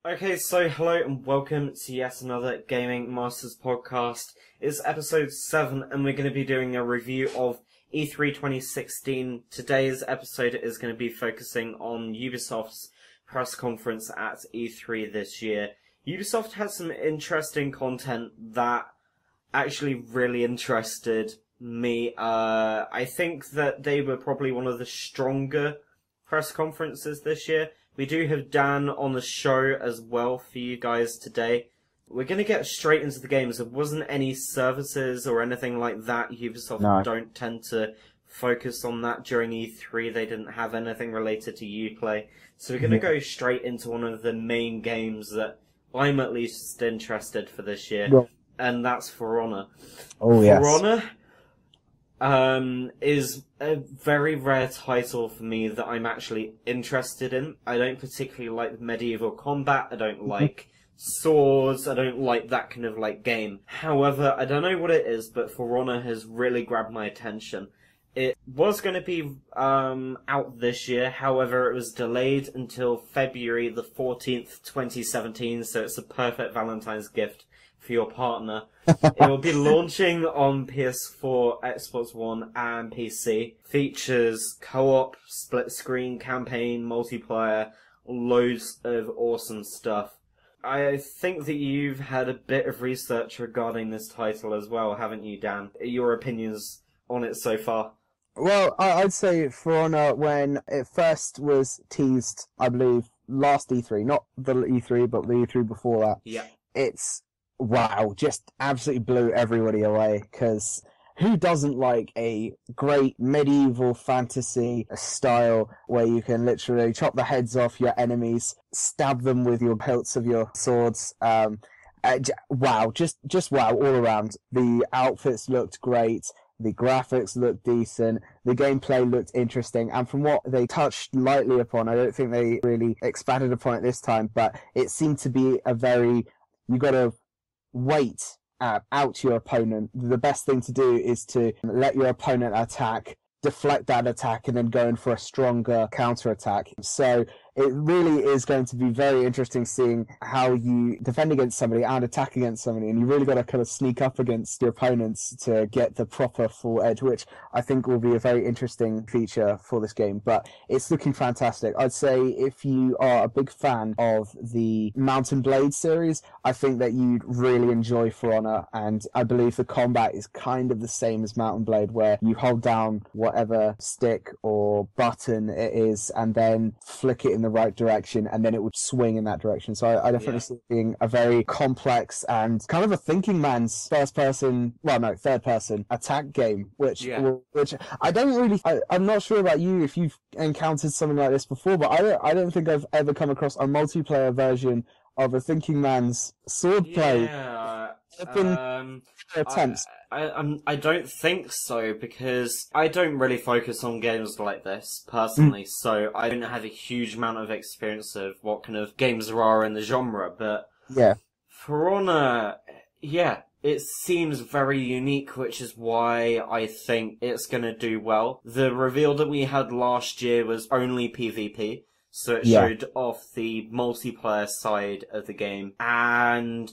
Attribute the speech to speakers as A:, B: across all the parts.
A: Okay, so hello and welcome to yet another Gaming Masters podcast. It's episode 7 and we're going to be doing a review of E3 2016. Today's episode is going to be focusing on Ubisoft's press conference at E3 this year. Ubisoft had some interesting content that actually really interested me. I think that they were probably one of the stronger press conferences this year. We do have Dan on the show as well for you guys today. We're going to get straight into the games. There wasn't any services or anything like that. Ubisoft don't tend to focus on that during E3. They didn't have anything related to Uplay. So we're going to go straight into one of the main games that I'm at least interested for this year.
B: Well,
A: and that's For Honor.
B: Oh, yes.
A: For Honor is a very rare title for me that I'm actually interested in. I don't particularly like medieval combat. I don't like swords. I don't like that kind of game. However, I don't know what it is, but For Honor has really grabbed my attention. It was going to be out this year, however it was delayed until February the 14th, 2017, so it's a perfect Valentine's gift for your partner. It will be launching on PS4, Xbox One, and PC. Features co-op, split-screen campaign, multiplayer, loads of awesome stuff. I think that you've had a bit of research regarding this title as well, haven't you, Dan? Your opinions on it so far?
B: Well, I'd say For Honor, when it first was teased, I believe, last E3, not the E3, but the E3 before that.
A: Yeah.
B: It's, wow, just absolutely blew everybody away, because who doesn't like a great medieval fantasy style where you can literally chop the heads off your enemies, stab them with your hilts of your swords? Wow, just wow all around. The outfits looked great. The graphics looked decent, the gameplay looked interesting, and from what they touched lightly upon, I don't think they really expanded upon it this time, but it seemed to be you gotta wait out your opponent. The best thing to do is to let your opponent attack, deflect that attack, and then go in for a stronger counter-attack. So it really is going to be very interesting seeing how you defend against somebody and attack against somebody, and you really got to kind of sneak up against your opponents to get the proper full edge, which I think will be a very interesting feature for this game. But it's looking fantastic. I'd say if you are a big fan of the Mount and Blade series, I think that you'd really enjoy For Honor, and I believe the combat is kind of the same as Mount and Blade, where you hold down whatever stick or button it is and then flick it in the right direction, and then it would swing in that direction. So I definitely see it being a very complex and kind of a thinking man's third person attack game, which I don't really, I'm not sure about you if you've encountered something like this before, but I don't think I've ever come across a multiplayer version of a thinking man's swordplay. I've been attempts.
A: I don't think so, because I don't really focus on games like this, personally, so I don't have a huge amount of experience of what kind of games there are in the genre, but
B: yeah.
A: For Honor, it seems very unique, which is why I think it's gonna do well. The reveal that we had last year was only PvP, so it showed off the multiplayer side of the game, and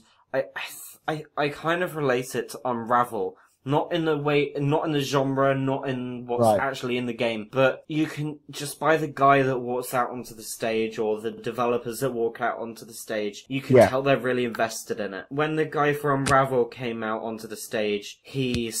A: I kind of relate it to Unravel. Not in the genre, not in what's actually in the game, but you can, just by the guy that walks out onto the stage, or the developers that walk out onto the stage, you can tell they're really invested in it. When the guy from Unravel came out onto the stage, he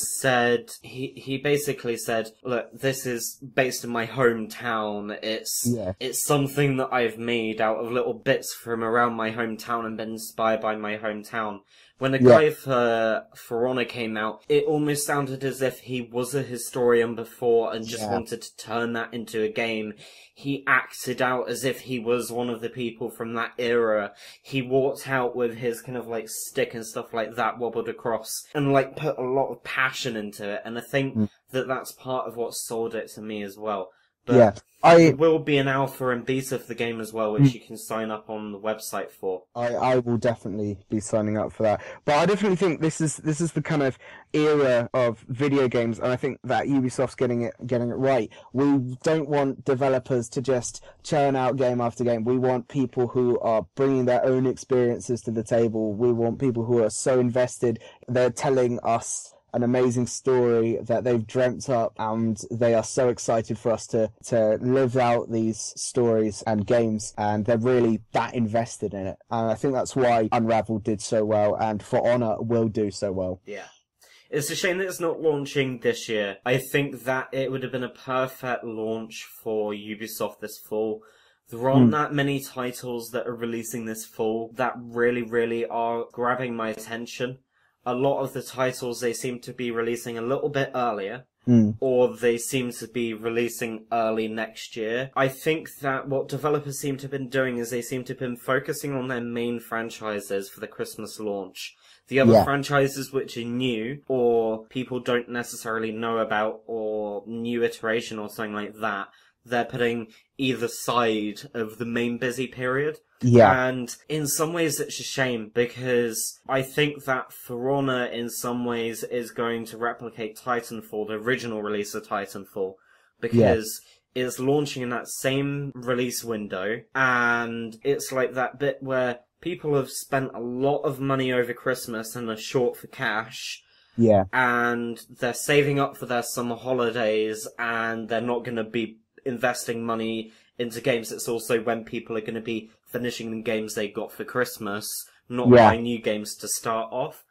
A: basically said, look, this is based in my hometown, it's something that I've made out of little bits from around my hometown and been inspired by my hometown. When the guy for Honor came out, it almost sounded as if he was a historian before and just wanted to turn that into a game. He acted out as if he was one of the people from that era. He walked out with his kind of stick and stuff like that, wobbled across, and put a lot of passion into it. And I think that that's part of what sold it to me as well. But there will be an alpha and beta for the game as well, which you can sign up on the website for.
B: I will definitely be signing up for that. But I definitely think this is the kind of era of video games, and I think that Ubisoft's getting it right. We don't want developers to just churn out game after game. We want people who are bringing their own experiences to the table. We want people who are so invested, they're telling us an amazing story that they've dreamt up, and they are so excited for us to live out these stories and games, and they're really that invested in it. And I think that's why Unravel did so well, and For Honor will do so well.
A: Yeah. It's a shame that it's not launching this year. I think that it would have been a perfect launch for Ubisoft this fall. There aren't that many titles that are releasing this fall that really, really are grabbing my attention. A lot of the titles, they seem to be releasing a little bit earlier, or they seem to be releasing early next year. I think that what developers seem to have been doing is they seem to have been focusing on their main franchises for the Christmas launch. The other franchises which are new, or people don't necessarily know about, or new iteration or something like that, they're putting either side of the main busy period.
B: Yeah.
A: And in some ways it's a shame, because I think that For Honor in some ways is going to replicate Titanfall, the original release of Titanfall, because it's launching in that same release window, and it's like that bit where people have spent a lot of money over Christmas and are short for cash.
B: Yeah.
A: And they're saving up for their summer holidays, and they're not going to be investing money into games. It's also when people are going to be finishing the games they got for Christmas, not buying new games to start off.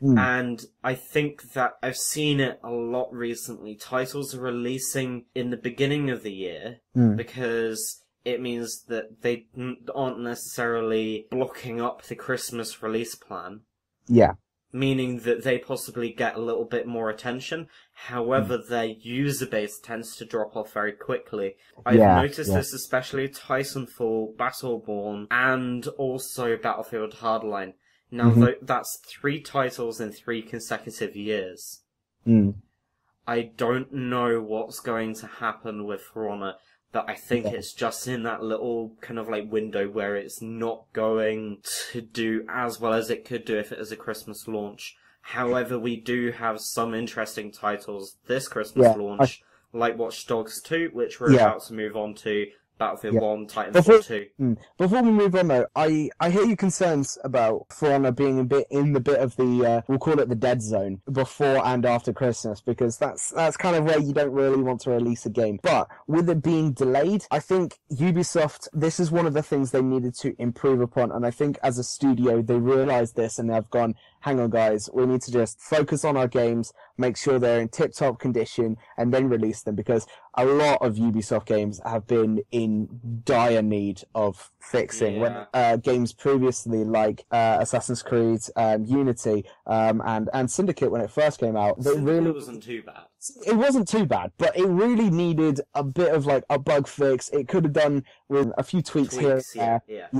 A: And I think that I've seen it a lot recently. Titles are releasing in the beginning of the year because it means that they aren't necessarily blocking up the Christmas release plan.
B: Yeah.
A: Meaning that they possibly get a little bit more attention. However, their user base tends to drop off very quickly. I've noticed this especially Titanfall, Battleborn, and also Battlefield Hardline. Now, that's 3 titles in 3 consecutive years. I don't know what's going to happen with For Honor, but I think it's just in that little kind of like window where it's not going to do as well as it could do if it is a Christmas launch. However, we do have some interesting titles this Christmas launch, like Watch Dogs 2, which we're about to move on to, Battlefield 1, Titanfall 2.
B: Before we move on though, I hear your concerns about For Honor being a bit in the bit of the, we'll call it the dead zone, before and after Christmas, because that's kind of where you don't really want to release a game. But with it being delayed, I think Ubisoft, this is one of the things they needed to improve upon, and I think as a studio, they realized this and they've gone, hang on guys, we need to just focus on our games, make sure they're in tip-top condition, and then release them, because a lot of Ubisoft games have been in dire need of fixing. When games previously, like Assassin's Creed, Unity, and Syndicate, when it first came out,
A: it really wasn't too bad.
B: It wasn't too bad, but it really needed a bit of like a bug fix. It could have done with a few tweaks here and there.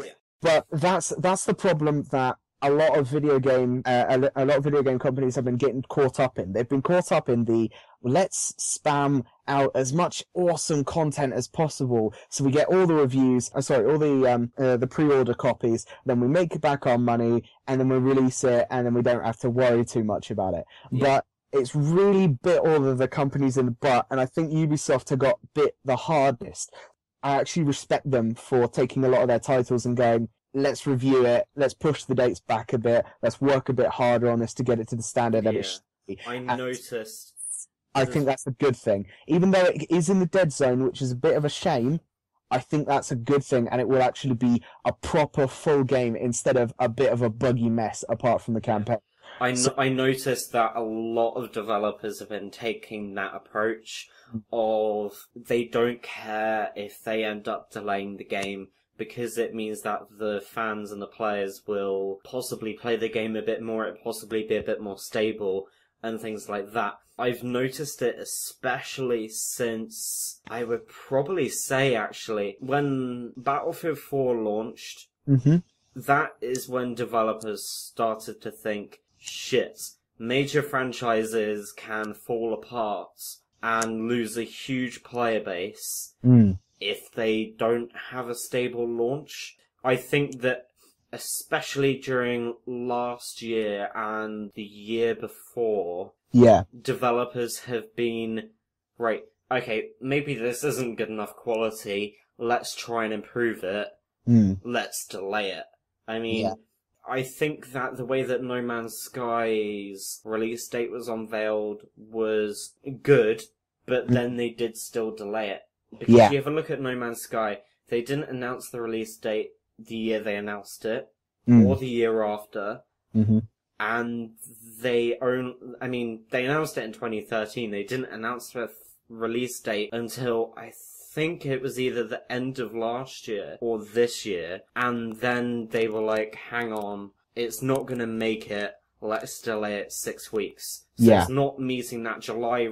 B: But that's the problem that a lot of video game companies have been getting caught up in. They've been caught up in the let's spam out as much awesome content as possible, so we get all the reviews. All the pre-order copies. Then we make back our money, and then we release it, and then we don't have to worry too much about it. But it's really bit all of the companies in the butt, and I think Ubisoft have got bit the hardest. I actually respect them for taking a lot of their titles and going, let's review it, let's push the dates back a bit, let's work a bit harder on this to get it to the standard that it should be. I think that's a good thing. Even though it is in the dead zone, which is a bit of a shame, I think that's a good thing, and it will actually be a proper full game instead of a bit of a buggy mess apart from the campaign.
A: I noticed that a lot of developers have been taking that approach of they don't care if they end up delaying the game, because it means that the fans and the players will possibly play the game a bit more, it possibly be a bit more stable, and things like that. I've noticed it especially since, I would probably say actually, when Battlefield 4 launched, that is when developers started to think, shit, major franchises can fall apart and lose a huge player base if they don't have a stable launch. I think that especially during last year and the year before,
B: Yeah.
A: developers have been, right, okay, maybe this isn't good enough quality, let's try and improve it, let's delay it. I mean, I think that the way that No Man's Sky's release date was unveiled was good, but then they did still delay it. Because you have a look at No Man's Sky, they didn't announce the release date the year they announced it, or the year after, and they announced it in 2013, they didn't announce the release date until, I think it was either the end of last year or this year, and then they were like, hang on, it's not gonna make it, let's delay it 6 weeks. So it's not meeting that July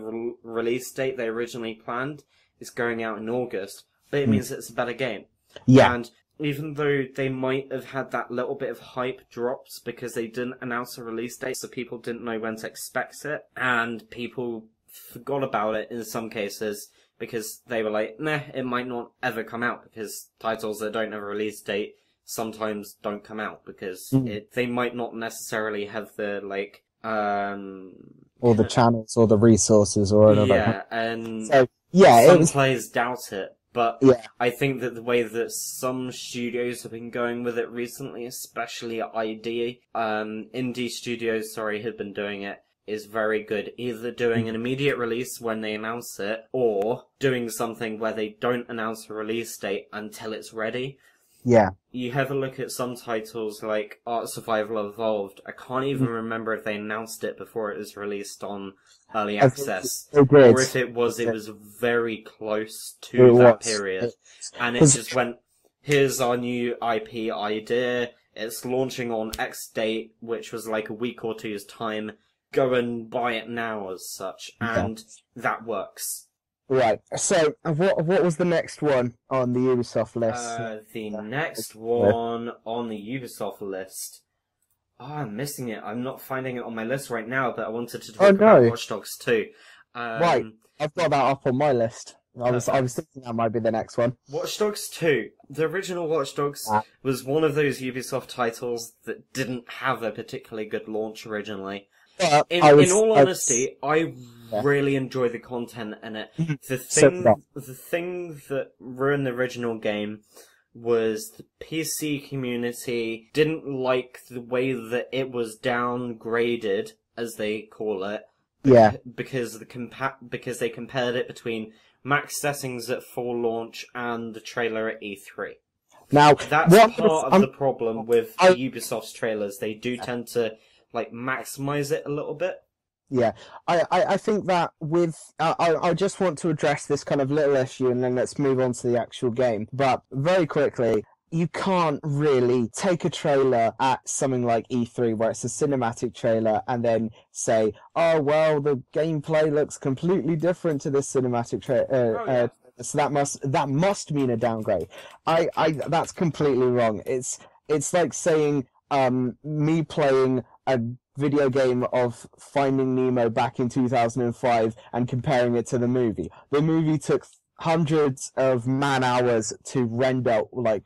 A: release date they originally planned, it's going out in August, but it means it's a better game. And even though they might have had that little bit of hype drops because they didn't announce a release date, so people didn't know when to expect it, and people forgot about it in some cases because they were like, nah, it might not ever come out, because titles that don't have a release date sometimes don't come out because they might not necessarily have the, like,
B: or the channels or the resources or whatever.
A: Yeah, and
B: so,
A: some players doubt it, but I think that the way that some studios have been going with it recently, especially indie studios, have been doing it, is very good. Either doing an immediate release when they announce it, or doing something where they don't announce a release date until it's ready.
B: Yeah.
A: You have a look at some titles like Art Survival Evolved. I can't even remember if they announced it before it was released on Early Access. Or if it was very close to that period. And it just went, here's our new IP idea, it's launching on X date, which was like a week or two's time. Go and buy it now as such. And that works.
B: Right. So, what was the next one on the Ubisoft list?
A: The next one on the Ubisoft list. Oh, I'm missing it. I'm not finding it on my list right now, but I wanted to talk about Watch Dogs 2.
B: Right. I've got that up on my list. I was thinking that might be the next one.
A: Watch Dogs 2. The original Watch Dogs was one of those Ubisoft titles that didn't have a particularly good launch originally. In all honesty, I really enjoy the content in it. The thing that ruined the original game was the PC community didn't like the way that it was downgraded, as they call it. Because they compared it between max settings at full launch and the trailer at E3.
B: Now,
A: that's part of the problem with Ubisoft's trailers. They do tend to maximize it a little bit.
B: Yeah, I think that I just want to address this kind of little issue and then let's move on to the actual game. But very quickly, you can't really take a trailer at something like E3 where it's a cinematic trailer and then say, oh, well, the gameplay looks completely different to this cinematic trailer. So that must mean a downgrade. That's completely wrong. It's like saying, me playing a video game of Finding Nemo back in 2005 and comparing it to the movie. The movie took hundreds of man-hours to render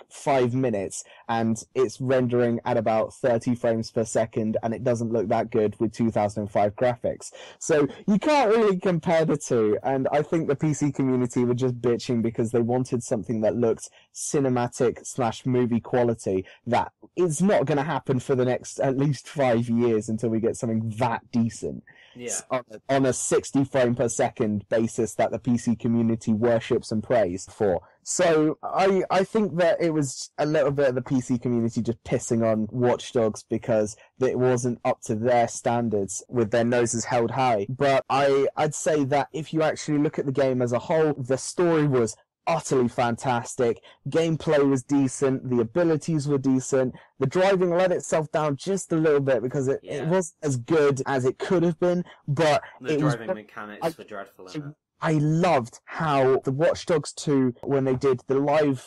B: 5 minutes, and it's rendering at about 30 frames per second, and it doesn't look that good with 2005 graphics. So you can't really compare the two, and I think the PC community were just bitching because they wanted something that looked cinematic/movie quality. That is not going to happen for the next at least 5 years until we get something that decent.
A: Yeah.
B: On a 60 frame per second basis that the PC community worships and prays for. So I think that it was a little bit of the PC community just pissing on Watch Dogs because it wasn't up to their standards with their noses held high. But I'd say that if you actually look at the game as a whole, the story was utterly fantastic, gameplay was decent, the abilities were decent, the driving let itself down just a little bit because it wasn't as good as it could have been, but
A: the driving mechanics were dreadful in it.
B: I loved how the Watch Dogs 2, when they did the live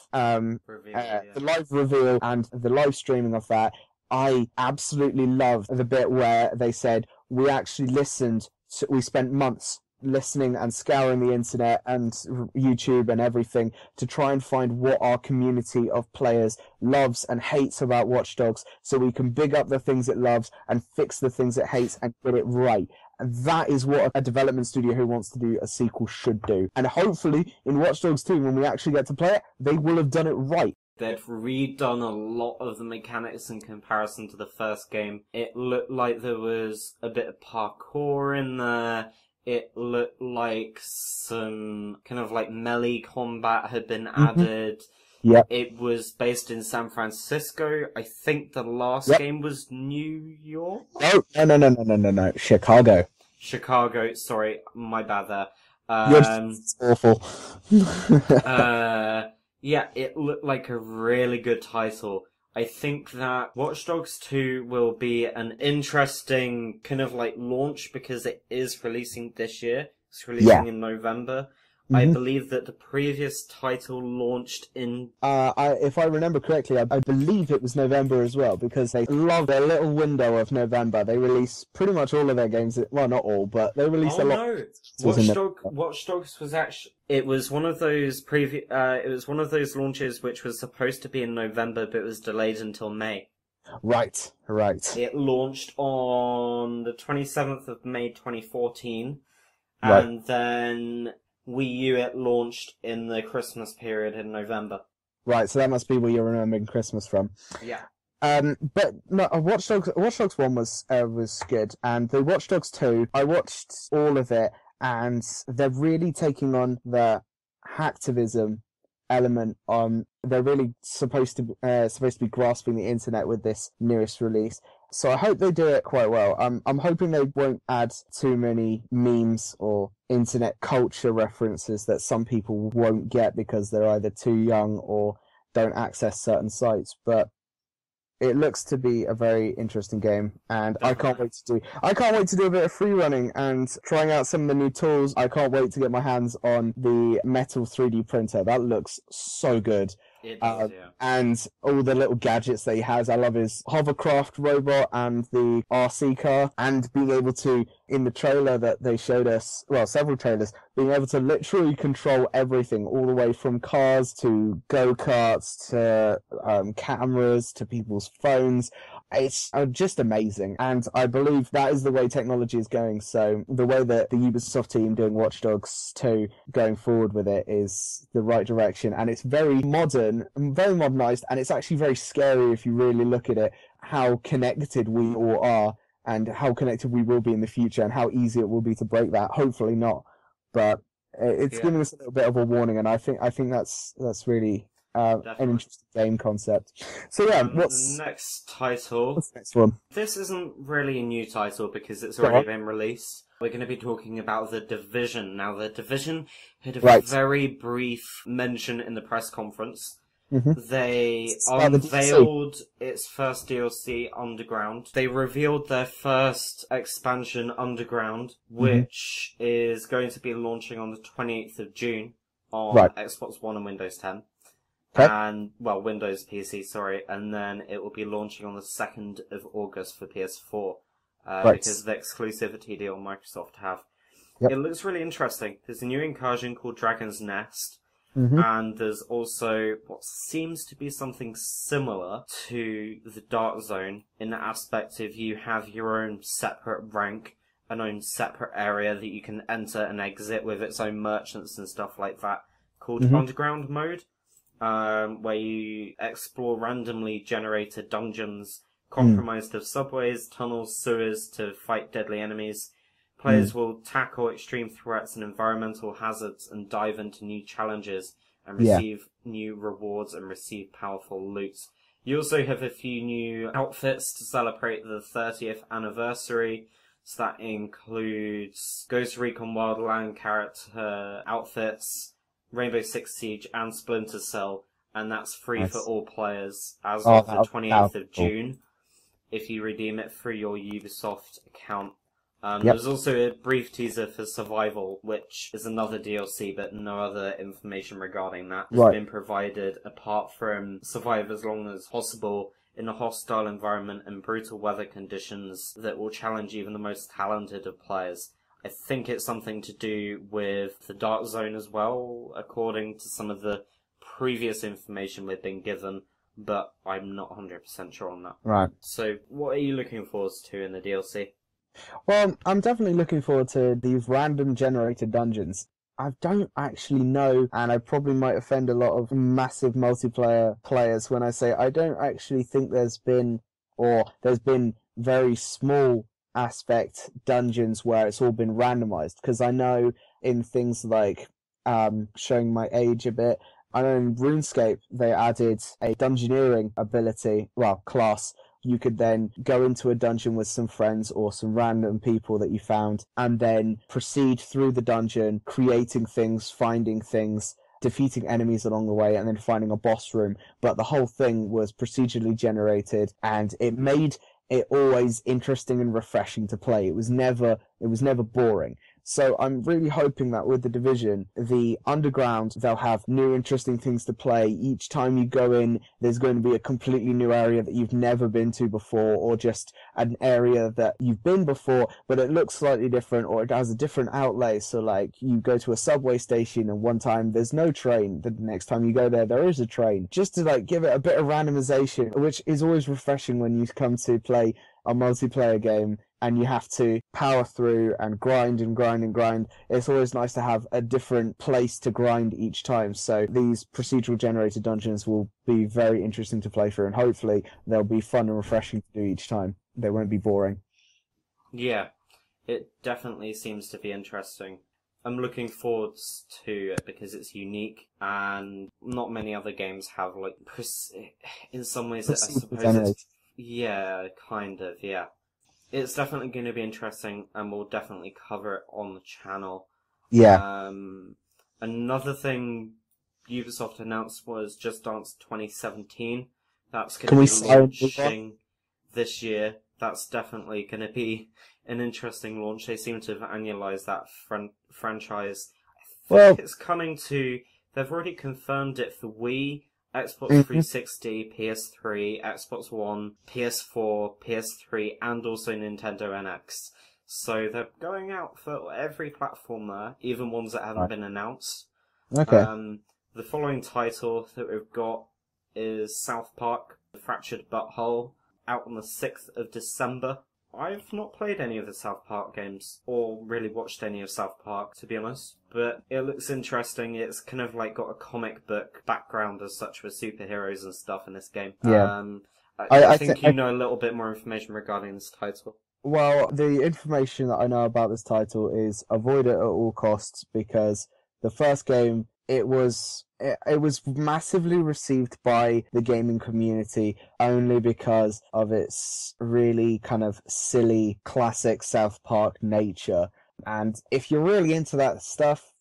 B: reveal and the live streaming of that, I absolutely loved the bit where they said, we actually listened, we spent months listening and scouring the internet and YouTube and everything to try and find what our community of players loves and hates about Watch Dogs, so we can big up the things it loves and fix the things it hates and get it right. And that is what a development studio who wants to do a sequel should do. And hopefully in Watch Dogs 2, when we actually get to play it, they will have done it right.
A: They'd redone a lot of the mechanics in comparison to the first game. It looked like there was a bit of parkour in there. It looked like some kind of like melee combat had been added.
B: Yep.
A: It was based in San Francisco. I think the last game was New York?
B: No. Chicago.
A: Chicago, sorry, my bad there.
B: It's awful.
A: Yeah, it looked like a really good title. I think that Watch Dogs 2 will be an interesting kind of like launch because it is releasing this year. It's releasing in November. I believe that the previous title launched in...
B: if I remember correctly, I believe it was November as well, because they love their little window of November. They release pretty much all of their games, well, not all, but they release a lot.
A: No, Watch Dogs was actually... It was one of those it was one of those launches which was supposed to be in November, but it was delayed until May.
B: Right.
A: It launched on the 27th of May 2014,
B: Right.
A: and then Wii U it launched in the Christmas period in November.
B: Right, so that must be where you're remembering Christmas from.
A: Yeah.
B: But no, Watch Dogs 1 was good, and the Watch Dogs 2, I watched all of it, and they're really taking on the hacktivism element. They're really supposed to be grasping the internet with this newest release. So I hope they do it quite well. I'm hoping they won't add too many memes or internet culture references that some people won't get because they're either too young or don't access certain sites. But it looks to be a very interesting game, and I can't wait to do a bit of free running and trying out some of the new tools. I can't wait to get my hands on the metal 3D printer. That looks so good.
A: It does, yeah.
B: And all the little gadgets that he has. I love his hovercraft robot and the RC car, and being able to, in the trailer that they showed us, well, several trailers, being able to literally control everything, all the way from cars to go-karts to cameras to people's phones. It's just amazing, and I believe that is the way technology is going. So the way that the Ubisoft team doing Watch Dogs 2 going forward with it is the right direction, and it's very modern, very modernized, and it's actually very scary if you really look at it, how connected we all are and how connected we will be in the future and how easy it will be to break that. Hopefully not, but it's giving us a little bit of a warning, and I think that's really an interesting game concept. So yeah, what's
A: the next title?
B: What's the next one?
A: This isn't really a new title because it's already been released. We're going to be talking about The Division. Now, The Division had a very brief mention in the press conference. They unveiled its first DLC, Underground. They revealed their first expansion, Underground, which is going to be launching on the 28th of June on Xbox One and Windows 10. And, well, Windows PC, sorry, and then it will be launching on the 2nd of August for PS4, because of the exclusivity deal Microsoft have. It looks really interesting. There's a new incursion called Dragon's Nest, and there's also what seems to be something similar to the Dark Zone, in the aspect of you have your own separate rank, an own separate area that you can enter and exit with its own merchants and stuff like that, called Underground Mode. Where you explore randomly generated dungeons compromised of subways, tunnels, sewers to fight deadly enemies. Players will tackle extreme threats and environmental hazards and dive into new challenges and receive new rewards and receive powerful loot. You also have a few new outfits to celebrate the 30th anniversary. So that includes Ghost Recon Wildland character outfits, Rainbow Six Siege, and Splinter Cell, and that's free for all players as of the 28th of June, if you redeem it through your Ubisoft account. There's also a brief teaser for Survival, which is another DLC, but no other information regarding that has been provided, apart from survive as long as possible in a hostile environment and brutal weather conditions that will challenge even the most talented of players. I think it's something to do with the Dark Zone as well, according to some of the previous information we've been given, but I'm not 100% sure on that.
B: Right.
A: So, what are you looking forward to in the DLC?
B: Well, I'm definitely looking forward to these random generated dungeons. I don't actually know, and I probably might offend a lot of massive multiplayer players when I say I don't actually think there's been very small aspect dungeons where it's all been randomized. Because I know in things like, showing my age a bit, I know in RuneScape they added a dungeoneering ability, class. You could then go into a dungeon with some friends or some random people that you found and then proceed through the dungeon, creating things, finding things, defeating enemies along the way, and then finding a boss room. But the whole thing was procedurally generated, and it made it always interesting and refreshing to play. It was never boring. So I'm really hoping that with the Division, the Underground, they'll have new interesting things to play. Each time you go in, there's going to be a completely new area that you've never been to before, or just an area that you've been before, but it looks slightly different, or it has a different outlay. So like, you go to a subway station and one time there's no train. The next time you go there is a train. Just to like give it a bit of randomization, which is always refreshing when you come to play a multiplayer game and you have to power through and grind and grind and grind. It's always nice to have a different place to grind each time. So these procedural generated dungeons will be very interesting to play through, and hopefully they'll be fun and refreshing to do each time. They won't be boring.
A: Yeah, it definitely seems to be interesting. I'm looking forward to it because it's unique, and not many other games have, like, in some ways, I suppose it's... Yeah, kind of, yeah. It's definitely going to be interesting, and we'll definitely cover it on the channel.
B: Yeah.
A: Another thing Ubisoft announced was Just Dance 2017. That's going to be launching this year. That's definitely going to be an interesting launch. They seem to have annualized that franchise. I think it's coming to... They've already confirmed it for Wii, Xbox 360, PS3, Xbox One, PS4, PS3, and also Nintendo NX. So they're going out for every platform there, even ones that haven't been announced.
B: Okay.
A: The following title that we've got is South Park: The Fractured Butthole, out on the 6th of December. I've not played any of the South Park games, or really watched any of South Park, to be honest, but it looks interesting. It's kind of like got a comic book background as such, with superheroes and stuff in this game.
B: Yeah.
A: I think you know a little bit more information regarding this title.
B: Well, the information that I know about this title is avoid it at all costs, because the first game, it was massively received by the gaming community only because of its really kind of silly, classic South Park nature. And if you're really into that stuff,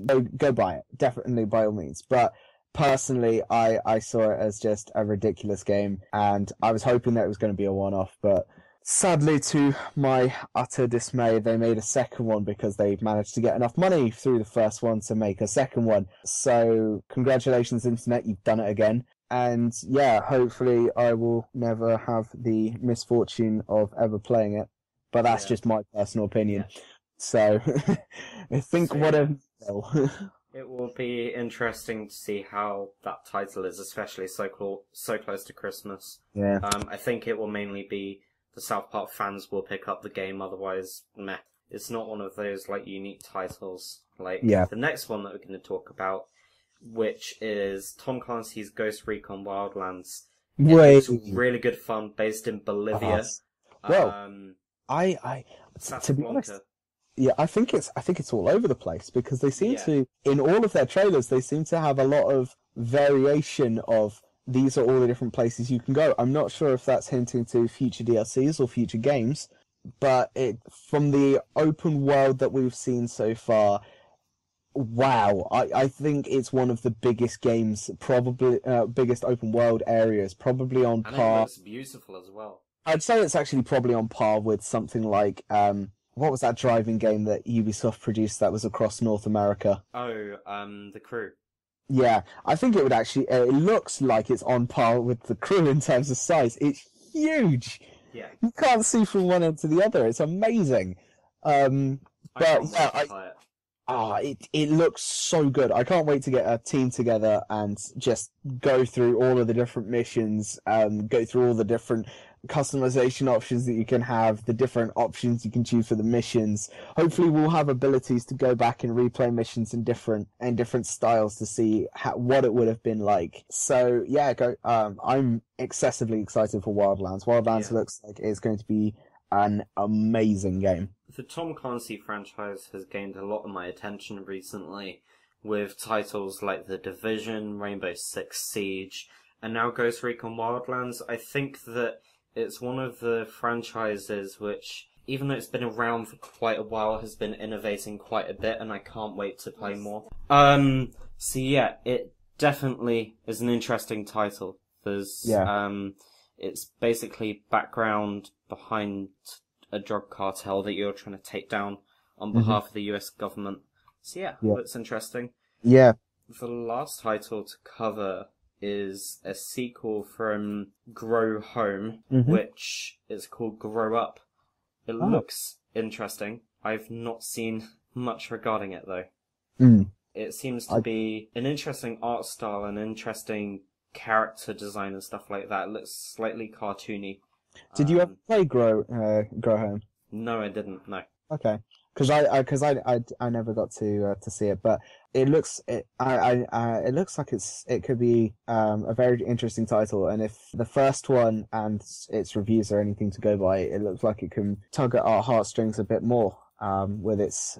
B: go buy it. Definitely, by all means. But personally, I saw it as just a ridiculous game, and I was hoping that it was going to be a one-off, but sadly, to my utter dismay, they made a second one because they managed to get enough money through the first one to make a second one. So, congratulations, Internet, you've done it again. And yeah, hopefully I will never have the misfortune of ever playing it. But that's just my personal opinion. Yeah. So, I think whatever...
A: It will be interesting to see how that title is, especially so close to Christmas.
B: Yeah.
A: I think it will mainly be the South Park fans will pick up the game, otherwise, meh. It's not one of those, like, unique titles. Like, the next one that we're going to talk about, which is Tom Clancy's Ghost Recon Wildlands. It's really good fun, based in Bolivia.
B: Well, to be honest, I think it's all over the place, because they seem to, in all of their trailers, they seem to have a lot of variation of these are all the different places you can go. I'm not sure if that's hinting to future DLCs or future games, but from the open world that we've seen so far, wow, I think it's one of the biggest games, probably biggest open world areas, probably on par.
A: And it looks beautiful as well.
B: I'd say it's actually probably on par with something like, what was that driving game that Ubisoft produced that was across North America?
A: Oh, The Crew.
B: Yeah, I think it would actually, it looks like it's on par with The Crew in terms of size. It's huge!
A: Yeah.
B: You can't see from one end to the other. It's amazing.
A: I
B: But
A: can't
B: yeah,
A: wait to play it.
B: it looks so good. I can't wait to get a team together and just go through all of the different missions, go through all the different customization options that you can have, the different options you can choose for the missions. Hopefully, we'll have abilities to go back and replay missions in different styles to see what it would have been like. So yeah, I'm excessively excited for Wildlands. Wildlands looks like it's going to be an amazing game.
A: The Tom Clancy franchise has gained a lot of my attention recently, with titles like The Division, Rainbow Six Siege, and now Ghost Recon Wildlands. I think that it's one of the franchises which, even though it's been around for quite a while, has been innovating quite a bit, and I can't wait to play more. So yeah, it definitely is an interesting title. It's basically background behind a drug cartel that you're trying to take down on behalf of the US government. So yeah, looks interesting.
B: Yeah.
A: The last title to cover is a sequel from Grow Home, which is called Grow Up. It looks interesting. I've not seen much regarding it though. It seems to be an interesting art style, an interesting character design and stuff like that. It looks slightly cartoony.
B: Did you ever play Grow Home?
A: No, I didn't. No.
B: Okay, because I never got to see it, but it looks it looks like it could be a very interesting title, and if the first one and its reviews are anything to go by, it looks like it can tug at our heartstrings a bit more with its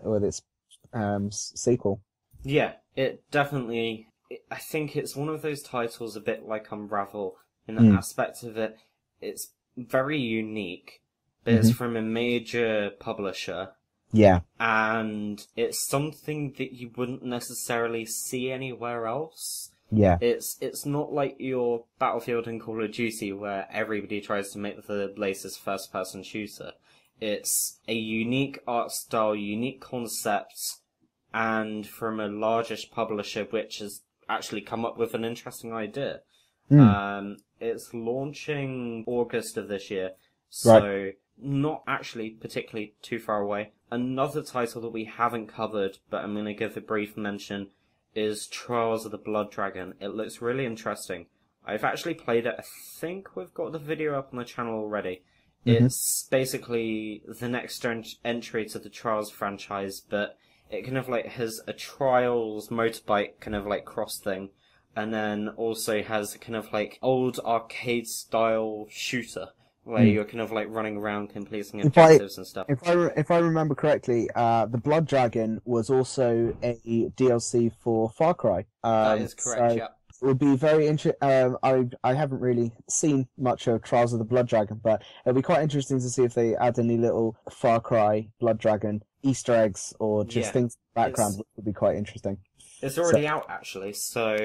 B: sequel.
A: Yeah, it definitely. I think it's one of those titles a bit like Unravel in the aspect of it. It's very unique, but it's from a major publisher.
B: Yeah.
A: And it's something that you wouldn't necessarily see anywhere else.
B: Yeah.
A: It's not like your Battlefield and Call of Duty where everybody tries to make the latest first-person shooter. It's a unique art style, unique concept, and from a largish publisher which has actually come up with an interesting idea. It's launching August of this year, so not actually particularly too far away. Another title that we haven't covered, but I'm going to give a brief mention, is Trials of the Blood Dragon. It looks really interesting. I've actually played it. I think we've got the video up on the channel already. It's basically the next entry to the Trials franchise, but it kind of like has a Trials motorbike kind of like cross thing, and then also has a kind of like old arcade style shooter where you're kind of like running around completing objectives and stuff.
B: If I remember correctly, the Blood Dragon was also a DLC for Far Cry.
A: That is correct.
B: So
A: yeah.
B: it would be very interesting. I haven't really seen much of Trials of the Blood Dragon, but it'll be quite interesting to see if they add any little Far Cry Blood Dragon Easter eggs or just things in the background, which would be quite interesting.
A: It's already out, actually, so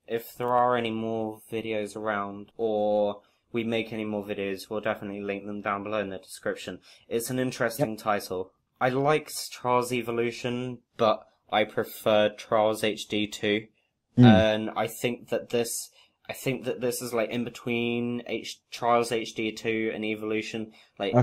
A: if there are any more videos around, or we make any more videos, we'll definitely link them down below in the description. It's an interesting title. I liked Trials Evolution, but I preferred Trials HD 2, and I think that this is like in between Trials HD 2 and Evolution. Like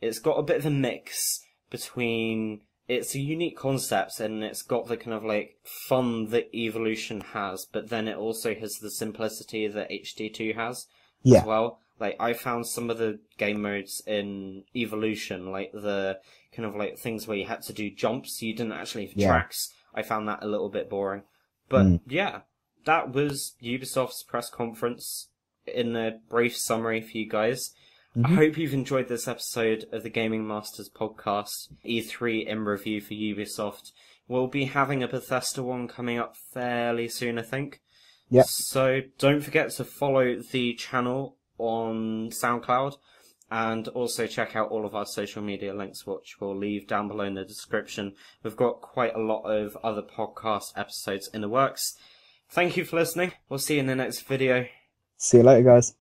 A: it's got a bit of a mix between. It's a unique concept, and it's got the kind of like fun that Evolution has, but then it also has the simplicity that HD2 has as well. Like, I found some of the game modes in Evolution, like the kind of like things where you had to do jumps, you didn't actually have tracks. I found that a little bit boring. But yeah, that was Ubisoft's press conference in a brief summary for you guys. I hope you've enjoyed this episode of the Gaming Masters podcast, E3 in review for Ubisoft. We'll be having a Bethesda one coming up fairly soon, I think.
B: Yep.
A: So don't forget to follow the channel on SoundCloud, and also check out all of our social media links, which we'll leave down below in the description. We've got quite a lot of other podcast episodes in the works. Thank you for listening. We'll see you in the next video.
B: See you later, guys.